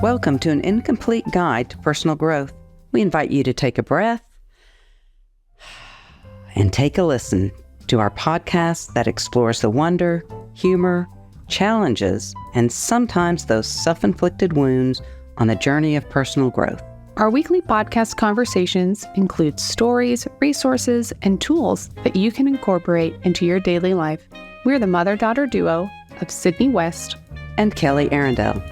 Welcome to an incomplete guide to personal growth. We invite you to take a breath and take a listen to our podcast that explores the wonder, humor, challenges, and sometimes those self-inflicted wounds on the journey of personal growth. Our weekly podcast conversations include stories, resources, and tools that you can incorporate into your daily life. We're the mother-daughter duo of Sydney West and Kelly Arundel.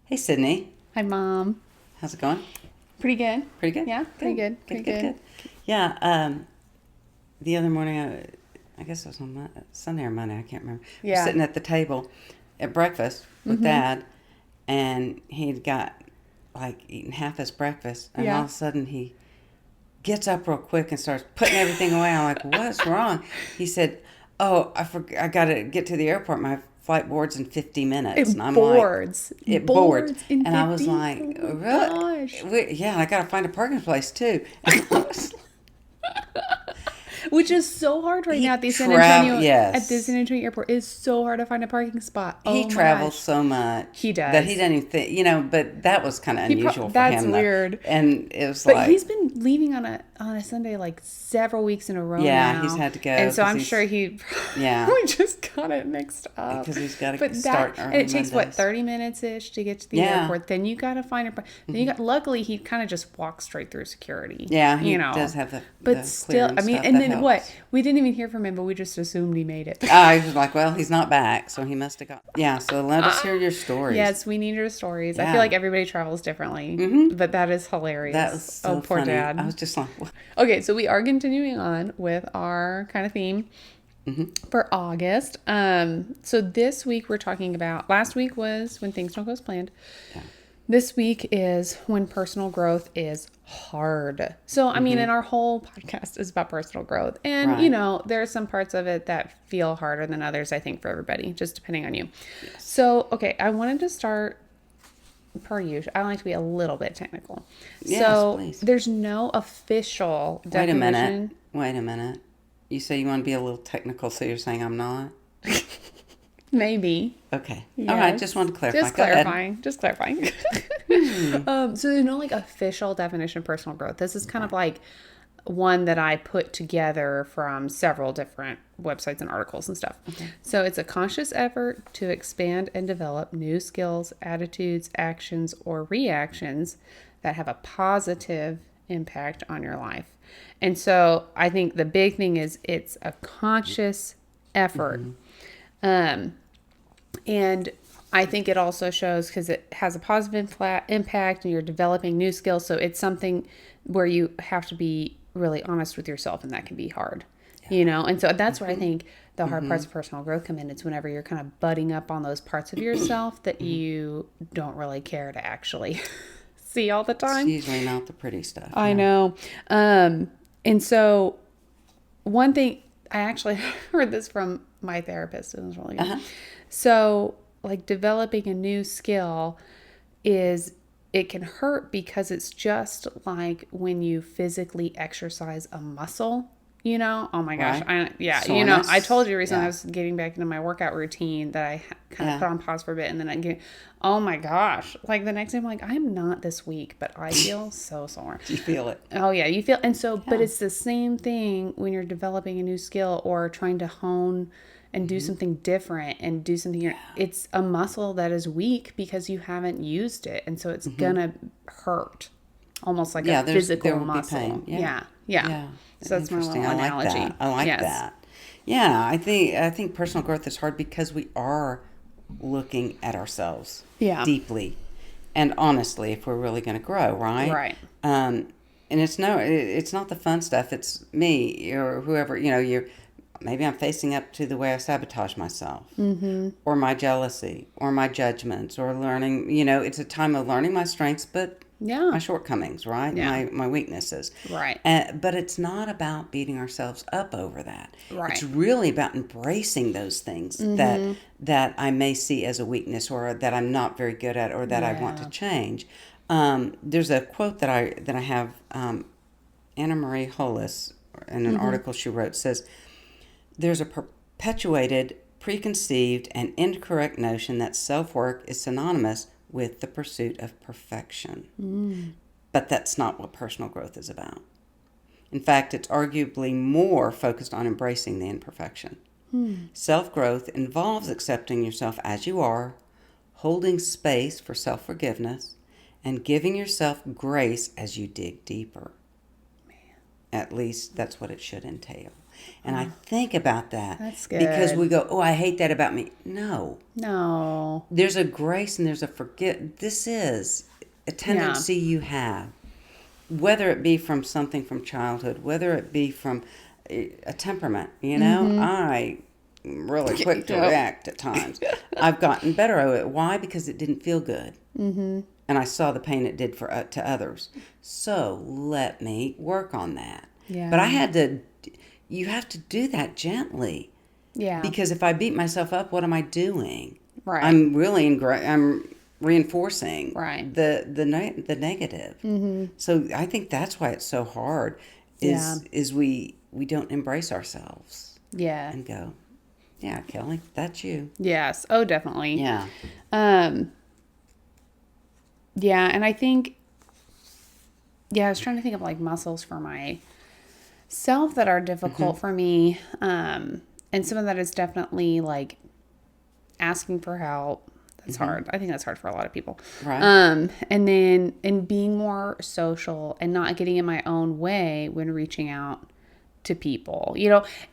Hey, Sydney. Hi, Mom. How's it going? Pretty good. Pretty good? Yeah, pretty good. Good. Yeah, the other morning, I guess it was on Sunday or Monday, I can't remember. Yeah. We're sitting at the table at breakfast with Dad, and he'd got, eaten half his breakfast, and all of a sudden he gets up real quick and starts putting everything away. I'm like, what's wrong? He said, I got to get to the airport. My flight boards in 50 minutes. It boards. It boards. In and 50? I was like, oh really? gosh. Yeah, I got to find a parking place too. Which is so hard right now at the San Antonio at the San Antonio airport. It's so hard to find a parking spot. He travels so much. He does. That he doesn't even think, but that was kind of unusual for that's him. That's weird. And it was but he's been leaving on a Sunday several weeks in a row now. Yeah, he's had to go. And so I'm sure he probably just got it mixed up. Because he's got to start early. And it takes, 30 minutes-ish to get to the airport. Then you got to find a... Then luckily, he kind of just walks straight through security. Yeah, he does have the But still, I mean, and then helps. What? We didn't even hear from him, but we just assumed he made it. I was like, well, he's not back, so he must have got... Yeah, so let us hear your stories. Yes, we need your stories. Yeah. I feel like everybody travels differently, but that is hilarious. That was so poor funny. Dad. I was just like... What? Okay, so we are continuing on with our kind of theme for August. So this week we're talking about... Last week was when things don't go as planned. Yeah. This week is when personal growth is hard. So, I mean, and our whole podcast is about personal growth. And, there are some parts of it that feel harder than others, I think, for everybody, just depending on you. Yes. So, okay, I wanted to start, per usual, I like to be a little bit technical. Yes, so, please. There's no official definition. Wait a minute. You say you want to be a little technical, so you're saying I'm not? Maybe. Okay. Yes. All right. Just wanted to clarify. Just clarifying. So there's no official definition of personal growth. This is kind of one that I put together from several different websites and articles and stuff. Okay. So it's a conscious effort to expand and develop new skills, attitudes, actions, or reactions that have a positive impact on your life. And so I think the big thing is it's a conscious effort. And I think it also shows because it has a positive impact and you're developing new skills. So it's something where you have to be really honest with yourself, and that can be hard, And so that's where I think the hard parts of personal growth come in. It's whenever you're kind of butting up on those parts of yourself that you don't really care to actually see all the time. It's usually not the pretty stuff. I know. And so one thing, I actually heard this from my therapist. It was really good. So, developing a new skill it can hurt because it's just like when you physically exercise a muscle, Oh my gosh. Right. I told you recently I was getting back into my workout routine that I kind of put on pause for a bit, and then oh my gosh. The next day I'm like, I'm not this weak, but I feel so sore. You feel it. Oh yeah, you feel, and so, but it's the same thing when you're developing a new skill or trying to hone and do something different and do something. It's a muscle that is weak because you haven't used it. And so it's going to hurt almost like a physical muscle. Pain. Yeah. So that's my little analogy. I like that. Yeah. I think personal growth is hard because we are looking at ourselves deeply and honestly if we're really going to grow, right? Right. And it's not the fun stuff. It's me or whoever, maybe I'm facing up to the way I sabotage myself or my jealousy or my judgments or learning, it's a time of learning my strengths, but my shortcomings, right? Yeah. My weaknesses. Right. But it's not about beating ourselves up over that. Right. It's really about embracing those things that I may see as a weakness or that I'm not very good at or that I want to change. There's a quote that I have. Anna Marie Hollis, in an article she wrote, says, "There's a perpetuated, preconceived, and incorrect notion that self-work is synonymous with the pursuit of perfection. But that's not what personal growth is about. In fact, it's arguably more focused on embracing the imperfection. Self-growth involves accepting yourself as you are, holding space for self-forgiveness, and giving yourself grace as you dig deeper. At least that's what it should entail." And I think about that. That's good. Because we go, oh, I hate that about me. No. There's a grace and there's a This is a tendency you have. Whether it be from something from childhood, whether it be from a temperament, I really quick to react at times. I've gotten better at it. Why? Because it didn't feel good. And I saw the pain it did to others. So let me work on that. Yeah. But you have to do that gently. Yeah. Because if I beat myself up, what am I doing? Right. I'm reinforcing right. the negative. So I think that's why it's so hard is we don't embrace ourselves. Yeah. And go, yeah, Kelly, that's you. Yes. Oh, definitely. Yeah. Yeah, and I think, I was trying to think of like muscles for myself that are difficult for me. And some of that is definitely like asking for help. That's hard. I think that's hard for a lot of people. Right. And then being more social and not getting in my own way when reaching out to people,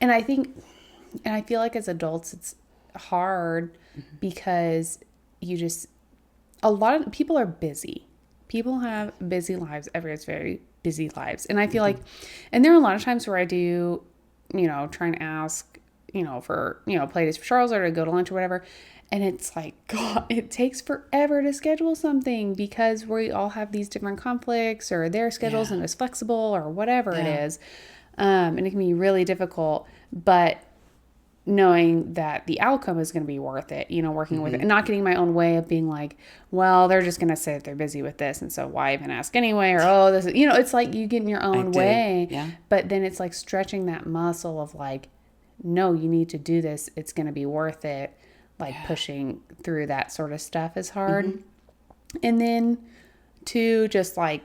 and I think, and I feel like as adults, it's hard because a lot of people are busy. People have busy lives. Everyone's very busy lives. And I feel like, and there are a lot of times where I do, try and ask, for, play dates for Charles or to go to lunch or whatever. And it's like, God, it takes forever to schedule something because we all have these different conflicts or their schedules and it's flexible or whatever it is. And it can be really difficult, but knowing that the outcome is going to be worth it, working with it and not getting my own way of being like, well, they're just going to say that they're busy with this. And so why even ask anyway? Or, oh, this is, it's like you get in your own way, but then it's like stretching that muscle of like, no, you need to do this. It's going to be worth it. Like pushing through that sort of stuff is hard. And then to just like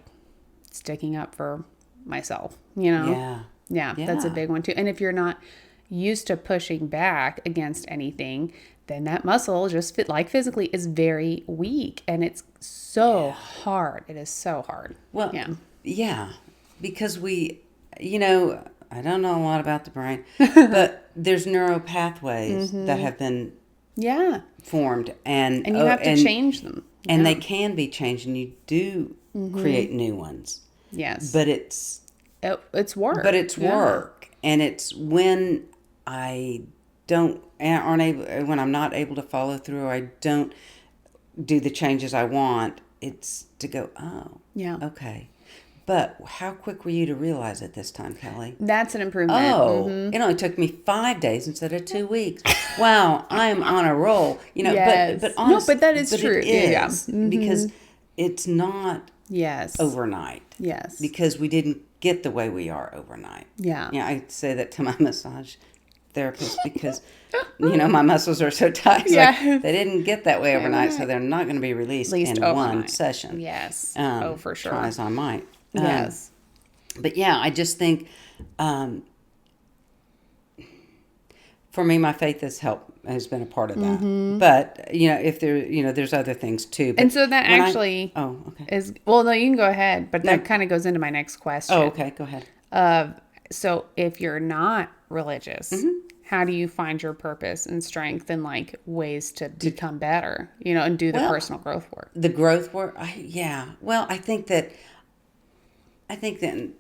sticking up for myself, Yeah, that's a big one too. And if you're not used to pushing back against anything, then that muscle just physically is very weak and it's so hard. It is so hard. Well, because we, I don't know a lot about the brain, but there's neural pathways that have been formed and you have to change them. And they can be changed and you do create new ones. Yes. But it's work. But it's work. And it's when when I'm not able to follow through, or I don't do the changes I want, it's to go, oh, okay. But how quick were you to realize it this time, Kelly? That's an improvement. Oh, it only took me 5 days instead of 2 weeks. Wow, I'm on a roll. But honestly, but that is true. It is, because it's not overnight. Yes. Because we didn't get the way we are overnight. Yeah. I say that to my massage therapist because, my muscles are so tight. So they didn't get that way overnight, so they're not going to be released in one session. Yes. For sure. Try as I might. Yes. But I just think, for me, my faith has been a part of that. But, if there's other things too. But and so that actually is, well, no, you can go ahead, but that kind of goes into my next question. Oh, okay. Go ahead. So if you're not religious, how do you find your purpose and strength and like ways to become better, and do the personal growth work? The growth work. Well, I think that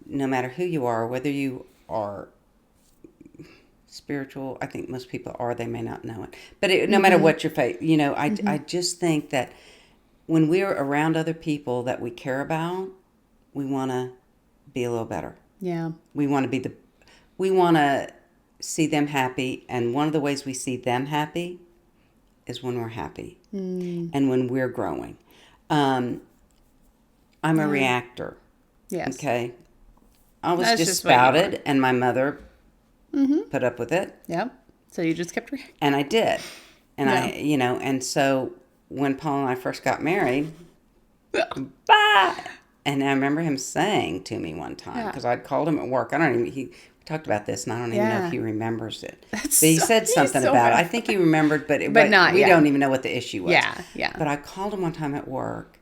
no matter who you are, whether you are spiritual, I think most people are, they may not know it. But no matter what your faith, I just think that when we're around other people that we care about, we want to be a little better. Yeah. We want to see them happy. And one of the ways we see them happy is when we're happy and when we're growing. I'm a reactor. Yes. Okay. I was That's just just what you spouted, and my mother put up with it, Yep. So you just kept reacting. and I did. And Yeah. and so when Paul and I first got married, bye. And I remember him saying to me one time, Yeah. because I'd called him at work. I don't even, he talked about this, and I don't even know Yeah. if he remembers it. That's But he so- said he's something so about it. bad. I think he remembered, but But not, we yeah. don't even know what the issue was. Yeah, yeah. But I called him one time at work,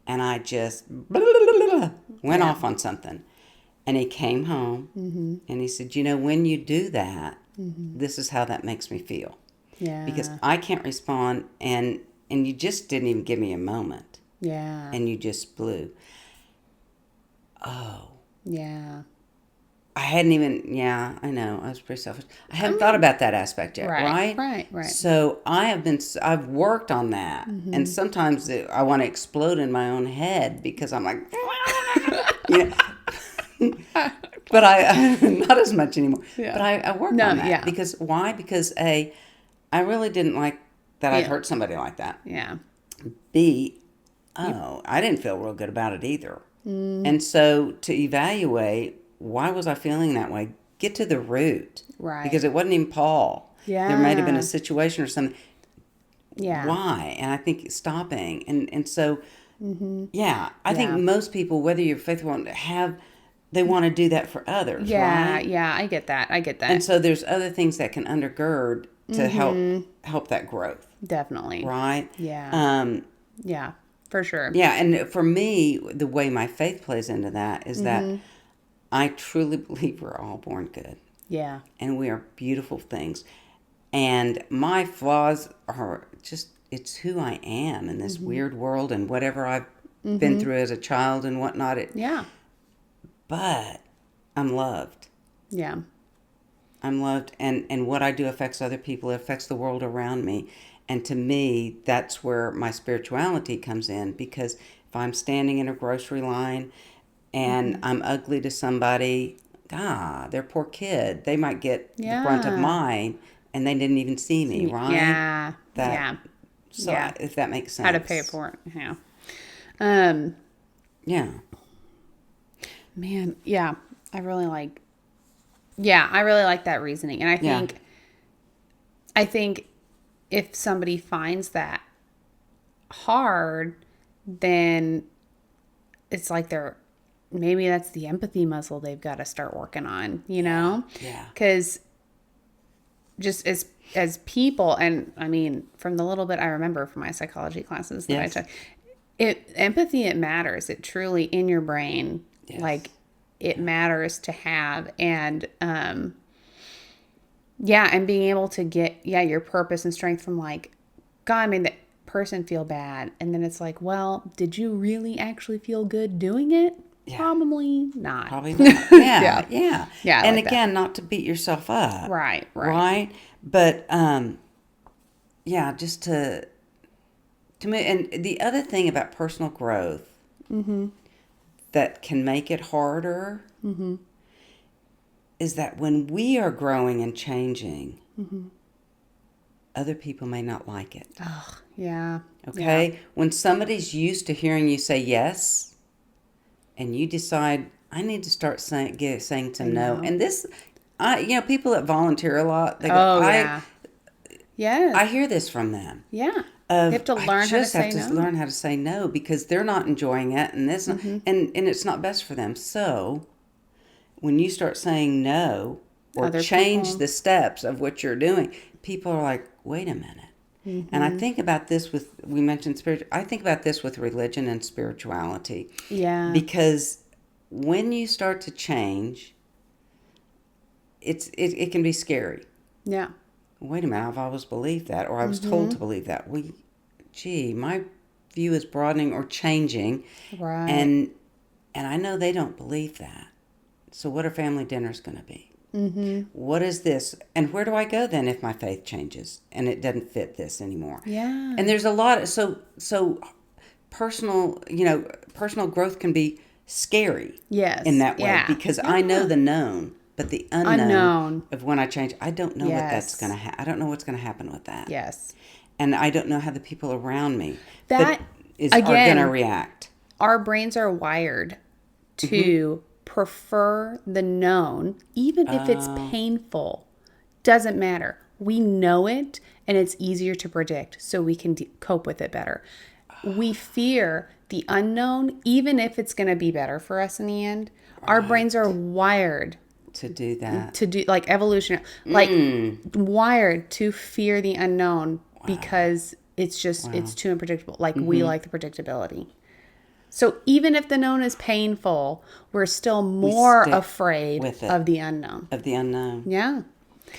and I just went Yeah. off on something. And he came home, and he said, when you do that, this is how that makes me feel. Yeah. Because I can't respond, and you just didn't even give me a moment, Yeah. and you just blew. Oh, Yeah. I hadn't even, yeah, I know, I was pretty selfish. I hadn't thought about that aspect yet, right? Right. So I've worked on that, and sometimes I want to explode in my own head because I'm like, but I not as much anymore. Yeah. But I worked No, on that yeah. because why? Because A, I really didn't like that I'd Yeah. hurt somebody like that. Yeah. B, I didn't feel real good about it either. And so to evaluate, why was I feeling that way? Get to the root. Right. Because it wasn't even Paul. There might have been Yeah. a situation or something. Yeah. Why? And I think stopping. And so, yeah, I think Yeah. most people, whether you're faithful, they want to do that for others, Yeah. right? Yeah. I get that. And so there's other things that can undergird to help that growth, Definitely. right? Yeah. Yeah. For sure. Yeah, and for me, the way my faith plays into that is that I truly believe we're all born good, Yeah. and we are beautiful things. And my flaws are just, it's who I am in this weird world and whatever I've been through as a child and whatnot. Yeah. But I'm loved. Yeah. I'm loved, and what I do affects other people. It affects the world around me. And to me, that's where my spirituality comes in, because if I'm standing in a grocery line and I'm ugly to somebody, their poor kid, they might get the brunt of Yeah. mine, and they didn't even see me, right? Yeah. That- Yeah. So Yeah. if that makes sense. How to pay for it. Yeah. Yeah. Man, yeah. I really like that reasoning. And Yeah. I think if somebody finds that hard, then it's like maybe that's the empathy muscle they've got to start working on, Yeah. Because just as people, and I mean, from the little bit I remember from my psychology classes that Yes. I took, empathy, it matters. It truly, in your brain, Yes. like, it matters to have. And and being able to get your purpose and strength from, like, God made that person feel bad, and then it's like, well, did you really actually feel good doing it? Yeah. Probably not. Probably not. Yeah. Yeah. Yeah, I And like that. again, not to beat yourself up. Right. But just to me, and the other thing about personal growth that can make it harder is that when we are growing and changing, other people may not like it. Oh, yeah. Okay? Yeah. When somebody's used to hearing you say yes, and you decide, I need to start saying some no. And this, people that volunteer a lot, they go, Oh, yeah. Yes. I hear this from them. Yeah. Of, You have to learn how to say no. learn how to say no, because they're not enjoying it, and this and it's not best for them. So when you start saying no or Other change people. the steps of what you're doing, people are like, wait a minute. And I think about this we mentioned I think about this with religion and spirituality. Yeah. Because when you start to change, it can be scary. Yeah. Wait a minute, I've always believed that, or I was told to believe that. My view is broadening or changing. Right. And I know they don't believe that. So what are family dinners going to be? What is this? And where do I go then if my faith changes and it doesn't fit this anymore? Yeah. And there's a lot of, so personal growth can be scary. Yes. In that way. Yeah. Because I know the known, but the unknown of when I change, I don't know what that's going to I don't know what's going to happen with that. Yes. And I don't know how the people around me That are again, going to react. our brains are wired to prefer the known, even if it's painful. Doesn't matter. We know it, and it's easier to predict, so we can cope with it better. We fear the unknown, even if it's going to be better for us in the end. Our brains are wired to do that. To do, like, evolution, like wired to fear the unknown because it's just, it's too unpredictable. Like, we like the predictability. So even if the known is painful, we're still more afraid of the unknown. Of the unknown. Yeah.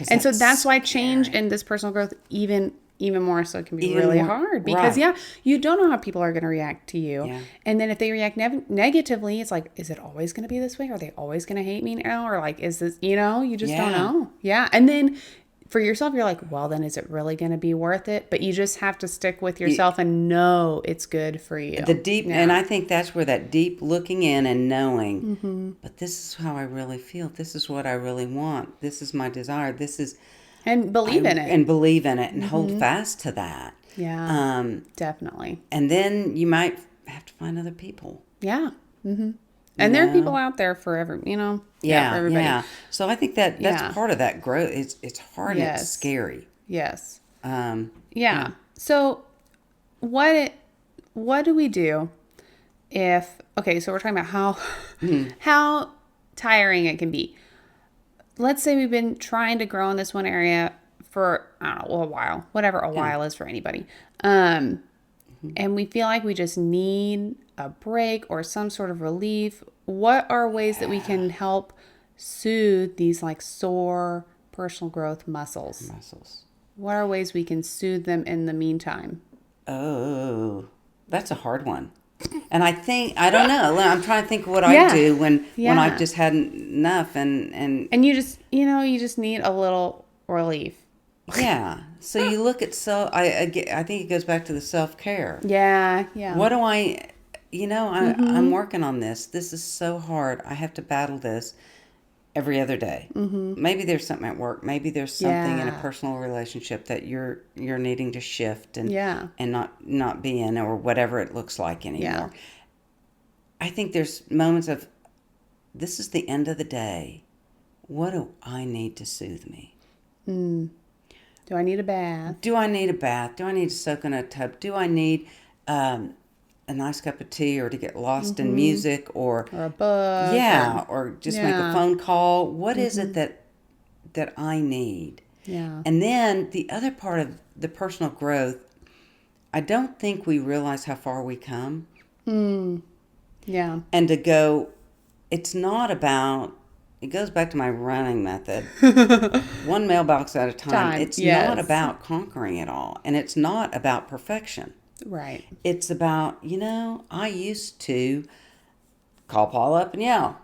And so that's why change in this personal growth, even more so, can be really hard. Because, you don't know how people are going to react to you. Yeah. And then if they react negatively, it's like, is it always going to be this way? Are they always going to hate me now? Or like, is this, you just don't know. Yeah. And then for yourself, you're like, well, then is it really going to be worth it? But you just have to stick with yourself and know it's good for you. The deep, and I think that's where that deep looking in and knowing, but this is how I really feel. This is what I really want. This is my desire. This is... And believe in it. And believe in it and hold fast to that. Yeah, definitely. And then you might have to find other people. Yeah. Mm-hmm. And there are people out there for everybody. For everybody. Yeah. So I think that's part of that growth. It's hard and it's scary. Yes. So what do we do if, okay, so we're talking about how tiring it can be. Let's say we've been trying to grow in this one area for, I don't know, a while, whatever a while is for anybody. And we feel like we just need a break or some sort of relief. What are ways that we can help soothe these like sore personal growth muscles? What are ways we can soothe them in the meantime? Oh, that's a hard one. And I don't know. I'm trying to think what I do when I've just had enough and you just, you just need a little relief. Yeah. So you look at I think it goes back to the self-care. Yeah. Yeah. What do I'm working on this. This is so hard. I have to battle this every other day. Maybe there's something at work. Maybe there's something in a personal relationship that you're needing to shift and not be in, or whatever it looks like anymore. Yeah. I think there's moments of, this is the end of the day. What do I need to soothe me? Do I need a bath? Do I need to soak in a tub? Do I need a nice cup of tea, or to get lost in music, or a book? Yeah, or just make a phone call. What is it that I need? Yeah. And then the other part of the personal growth, I don't think we realize how far we come. Yeah. And to go, it's not about, it goes back to my running method. One mailbox at a time. It's not about conquering it all. And it's not about perfection. Right. It's about, I used to call Paul up and yell,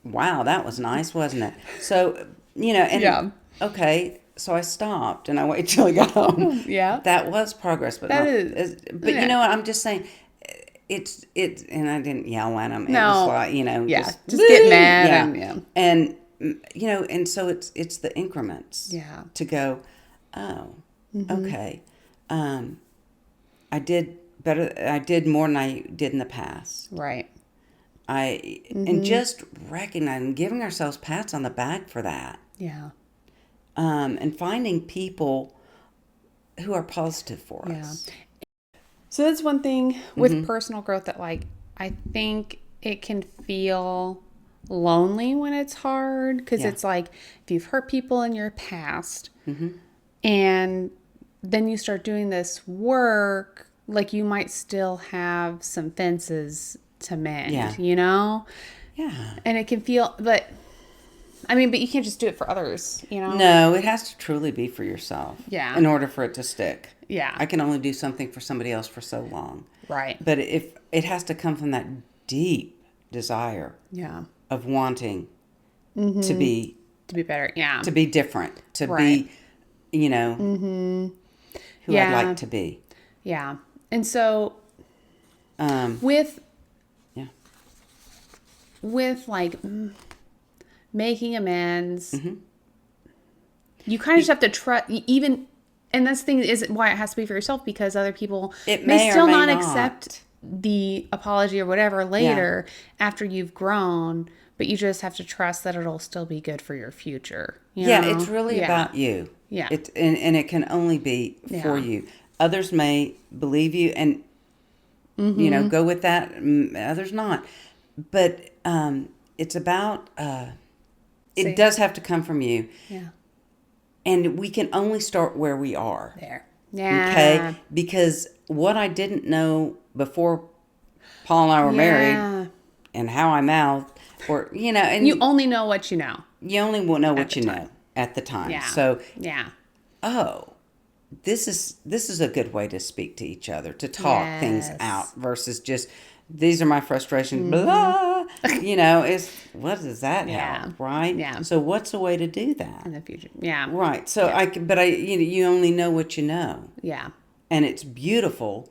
wow, that was nice, wasn't it? So, okay, so I stopped and I waited till he got home. Yeah. That was progress, but you know what, I'm just saying, it's, and I didn't yell at him. No. It was like, just get mad. And and so it's the increments. Yeah. To go, okay, I did better. I did more than I did in the past. Right. And just recognizing, giving ourselves pats on the back for that. Yeah. And finding people who are positive for us. So that's one thing with personal growth that, like, I think it can feel lonely when it's hard, because it's like, if you've hurt people in your past and then you start doing this work, like, you might still have some fences to mend, Yeah. And it can feel, but you can't just do it for others, No, it has to truly be for yourself. Yeah. In order for it to stick. Yeah. I can only do something for somebody else for so long. Right. But if it has to come from that deep desire. Yeah. Of wanting to be better. Yeah. To be different. To be, who I'd like to be. Yeah. And so with like making amends, you kind of just have to trust, even, and this thing is why it has to be for yourself, because other people may still or may not accept the apology or whatever later after you've grown, but you just have to trust that it'll still be good for your future. You know? It's really about you. Yeah. And it can only be for you. Others may believe you and, go with that. Others not. But it's about, it does have to come from you. Yeah. And we can only start where we are. There. Yeah. Okay? Because what I didn't know before Paul and I were married and how I mouthed, or, and you only know what you know. You only will know what you know at the time. Yeah. So, yeah. Oh, this is a good way to speak to each other, to talk things out versus just, these are my frustrations, blah. It's, what does that help, right? Yeah. So what's a way to do that? In the future. Yeah. Right. So you only know what you know. Yeah. And it's beautiful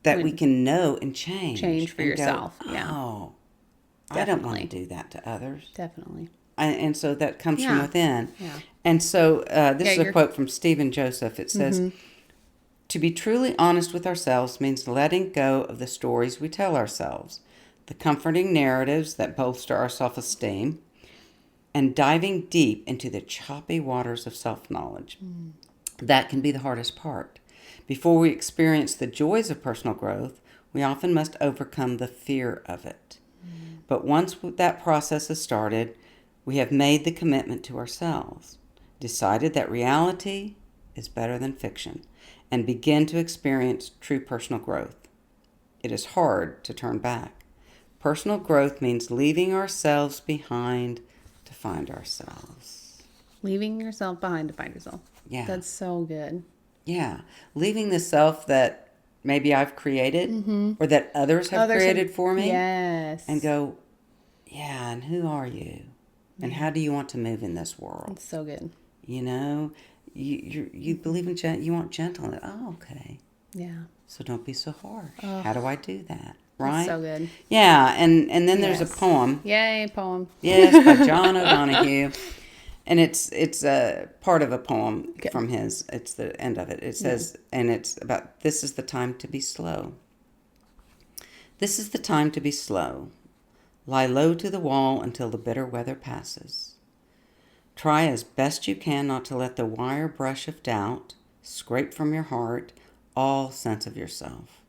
that we can know and change. Change for yourself. Yeah. Oh, definitely. I don't want to do that to others. Definitely. And so that comes from within. Yeah. And so this is a quote from Stephen Joseph. It says, to be truly honest with ourselves means letting go of the stories we tell ourselves, the comforting narratives that bolster our self-esteem, and diving deep into the choppy waters of self-knowledge. That can be the hardest part. Before we experience the joys of personal growth, we often must overcome the fear of it. But once that process is started, we have made the commitment to ourselves, decided that reality is better than fiction, and begin to experience true personal growth. It is hard to turn back. Personal growth means leaving ourselves behind to find ourselves. Leaving yourself behind to find yourself. Yeah. That's so good. Yeah. Leaving the self that maybe I've created or that others have created for me. Yes. And go, and who are you? And how do you want to move in this world? It's so good. You believe in you want gentleness. Oh, okay. Yeah. So don't be so harsh. How do I do that? Right? That's so good. Yeah, and then there's a poem. Yay, poem. Yes, by John O'Donohue. And it's a part of a poem from his. It's the end of it. It says, and it's about, this is the time to be slow. This is the time to be slow. Lie low to the wall until the bitter weather passes. Try as best you can not to let the wire brush of doubt scrape from your heart all sense of yourself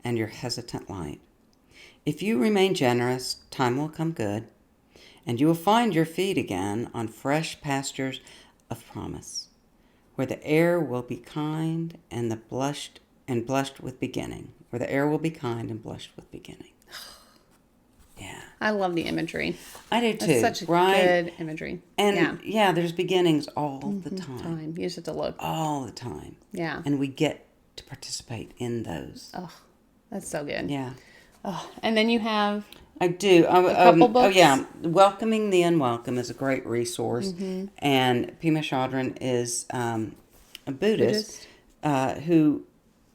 and your hesitant light. If you remain generous, time will come good, and you will find your feet again on fresh pastures of promise, where the air will be kind and blushed with beginning. Where the air will be kind and blushed with beginning. Yeah. I love the imagery. I do too. It's such good imagery. And there's beginnings all the time. You just have to look. All the time. Yeah. And we get to participate in those. Oh, that's so good. Yeah. Oh, and then you have... I do. A couple books? Oh, yeah. Welcoming the Unwelcome is a great resource. And Pema Chodron is a Buddhist a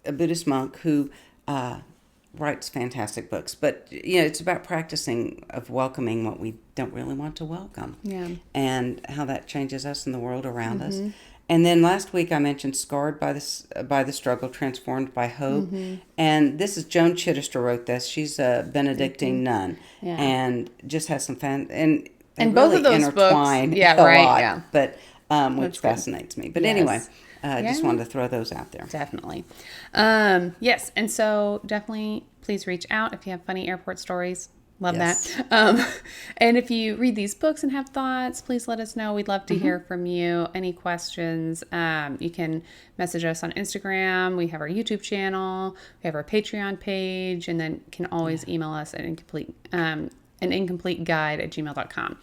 Buddhist monk who writes fantastic books. But, it's about practicing of welcoming what we don't really want to welcome. Yeah. And how that changes us and the world around us. And then last week I mentioned Scarred by the Struggle, Transformed by Hope. And this is Joan Chittister wrote this. She's a Benedictine nun. Yeah. And just has some and both really of those intertwine books, a lot, yeah. But which fascinates me. But anyway, just wanted to throw those out there. Definitely. Yes, and so definitely please reach out if you have funny airport stories. Love that. And if you read these books and have thoughts, please let us know. We'd love to hear from you. Any questions, you can message us on Instagram. We have our YouTube channel. We have our Patreon page. And then can always email us at anincompleteguide@gmail.com.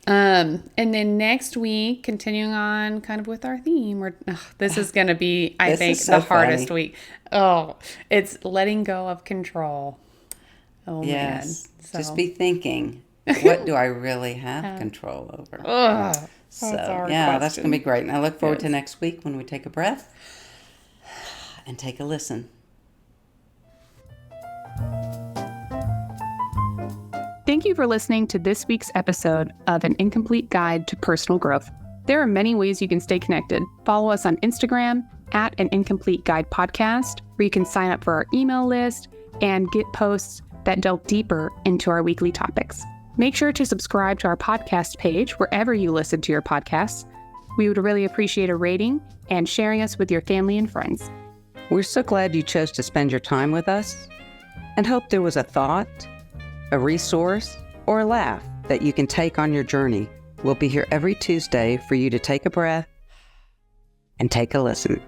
And then next week, continuing on kind of with our theme, this is going to be, I think, the hardest week. Oh, it's letting go of control. Oh, yes. man. So. Just be thinking, what do I really have control over? So, that's going to be great. And I look forward to next week when we take a breath and take a listen. Thank you for listening to this week's episode of An Incomplete Guide to Personal Growth. There are many ways you can stay connected. Follow us on Instagram at An Incomplete Guide Podcast, where you can sign up for our email list and get posts that delve deeper into our weekly topics. Make sure to subscribe to our podcast page wherever you listen to your podcasts. We would really appreciate a rating and sharing us with your family and friends. We're so glad you chose to spend your time with us and hope there was a thought, a resource, or a laugh that you can take on your journey. We'll be here every Tuesday for you to take a breath and take a listen.